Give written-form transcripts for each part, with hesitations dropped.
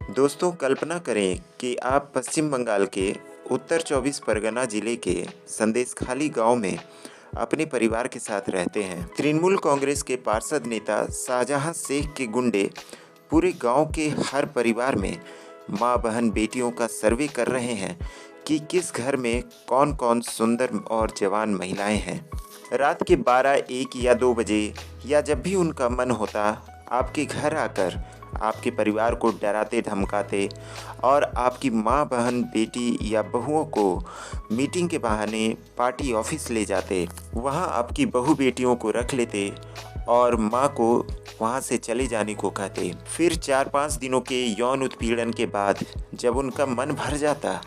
दोस्तों, कल्पना करें कि आप पश्चिम बंगाल के उत्तर 24 परगना जिले के संदेशखाली गांव में अपने परिवार के साथ रहते हैं। तृणमूल कांग्रेस के पार्षद नेता शाहजहां शेख के गुंडे पूरे गांव के हर परिवार में मां, बहन, बेटियों का सर्वे कर रहे हैं कि किस घर में कौन कौन सुंदर और जवान महिलाएं हैं। रात के 12, 1 या 2 बजे या जब भी उनका मन होता, आपके घर आकर आपके परिवार को डराते धमकाते और आपकी माँ, बहन, बेटी या बहुओं को मीटिंग के बहाने पार्टी ऑफिस ले जाते। वहाँ आपकी बहू बेटियों को रख लेते और माँ को वहाँ से चले जाने को कहते। फिर 4-5 दिनों के यौन उत्पीड़न के बाद जब उनका मन भर जाता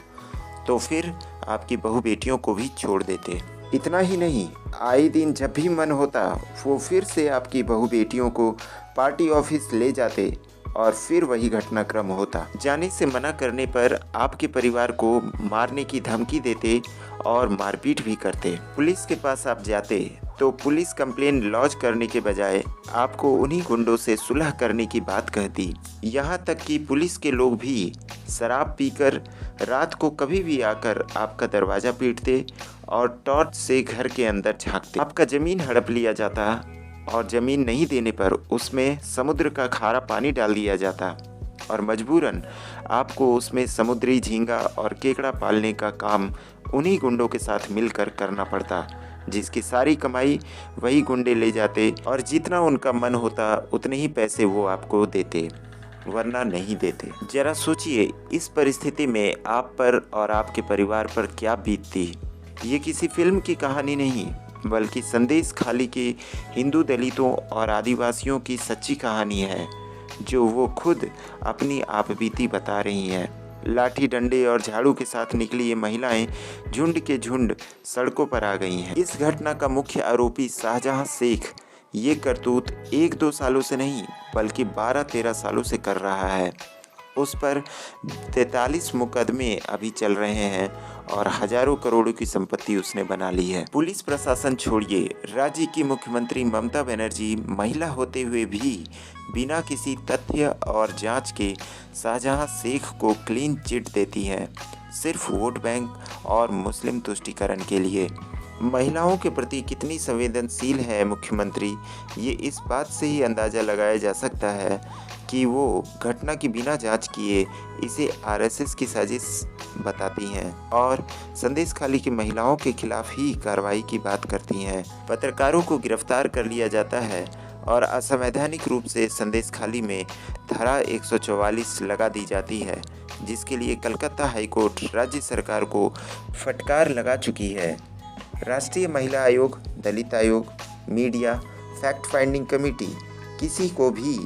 तो फिर आपकी बहू बेटियों को भी छोड़ देते। इतना ही नहीं, आए दिन जब भी मन होता वो फिर से आपकी बहू बेटियों को पार्टी ऑफिस ले जाते और फिर वही घटनाक्रम होता। जाने से मना करने पर आपके परिवार को मारने की धमकी देते और मारपीट भी करते। पुलिस के पास आप जाते तो पुलिस कंप्लेन लॉन्च करने के बजाय आपको उन्हीं गुंडों से सुलह करने की बात कहती। यहाँ तक कि पुलिस के लोग भी शराब पीकर रात को कभी भी आकर आपका दरवाज़ा पीटते और टॉर्च से घर के अंदर झांकते। आपका ज़मीन हड़प लिया जाता और ज़मीन नहीं देने पर उसमें समुद्र का खारा पानी डाल दिया जाता और मजबूरन आपको उसमें समुद्री झींगा और केकड़ा पालने का काम उन्हीं गुंडों के साथ मिलकर करना पड़ता, जिसकी सारी कमाई वही गुंडे ले जाते और जितना उनका मन होता उतने ही पैसे वो आपको देते, वरना नहीं देते। जरा सोचिए, इस परिस्थिति में आप पर और आपके परिवार पर क्या बीतती। ये किसी फिल्म की कहानी नहीं, बल्कि संदेशखाली के हिंदू दलितों और आदिवासियों की सच्ची कहानी है, जो वो खुद अपनी आपबीती बता रही हैं। लाठी, डंडे और झाड़ू के साथ निकली ये महिलाएं झुंड के झुंड सड़कों पर आ गई हैं। इस घटना का मुख्य आरोपी शाहजहां शेख ये करतूत 1-2 सालों से नहीं बल्कि 12-13 सालों से कर रहा है। उस पर 43 मुकदमे अभी चल रहे हैं और हजारों करोड़ों की संपत्ति उसने बना ली है। पुलिस प्रशासन छोड़िए, राज्य की मुख्यमंत्री ममता बनर्जी महिला होते हुए भी बिना किसी तथ्य और जांच के शाहजहां शेख को क्लीन चिट देती हैं, सिर्फ वोट बैंक और मुस्लिम तुष्टीकरण के लिए। महिलाओं के प्रति कितनी संवेदनशील है मुख्यमंत्री, ये इस बात से ही अंदाज़ा लगाया जा सकता है कि वो घटना की बिना जांच किए इसे आरएसएस की साजिश बताती हैं और संदेशखाली की महिलाओं के खिलाफ ही कार्रवाई की बात करती हैं। पत्रकारों को गिरफ्तार कर लिया जाता है और असंवैधानिक रूप से संदेशखाली में धारा 144 लगा दी जाती है, जिसके लिए कलकत्ता हाईकोर्ट राज्य सरकार को फटकार लगा चुकी है। राष्ट्रीय महिला आयोग, दलित आयोग, मीडिया, फैक्ट फाइंडिंग कमेटी, किसी को भी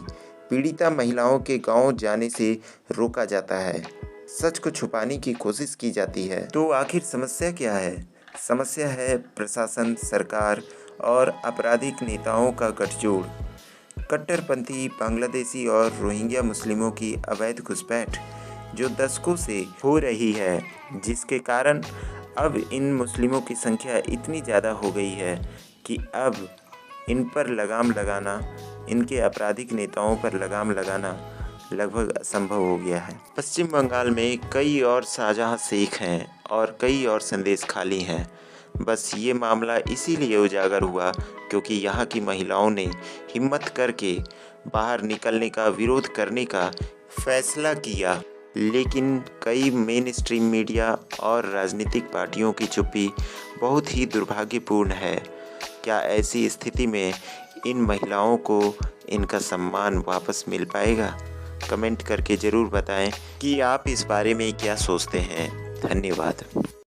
पीड़िता महिलाओं के गांव जाने से रोका जाता है। सच को छुपाने की कोशिश की जाती है। तो आखिर समस्या क्या है? समस्या है प्रशासन, सरकार और आपराधिक नेताओं का गठजोड़। कट्टरपंथी बांग्लादेशी और रोहिंग्या मुस्लिमों की अवैध घुसपैठ जो दशकों से हो रही है, जिसके कारण अब इन मुस्लिमों की संख्या इतनी ज़्यादा हो गई है कि अब इन पर लगाम लगाना, इनके आपराधिक नेताओं पर लगाम लगाना लगभग असंभव हो गया है। पश्चिम बंगाल में कई और शाहजहां शेख हैं और कई और संदेशखाली हैं। बस ये मामला इसीलिए उजागर हुआ क्योंकि यहाँ की महिलाओं ने हिम्मत करके बाहर निकलने का, विरोध करने का फैसला किया। लेकिन कई मेन स्ट्रीम मीडिया और राजनीतिक पार्टियों की चुप्पी बहुत ही दुर्भाग्यपूर्ण है। क्या ऐसी स्थिति में इन महिलाओं को इनका सम्मान वापस मिल पाएगा? कमेंट करके ज़रूर बताएं कि आप इस बारे में क्या सोचते हैं। धन्यवाद।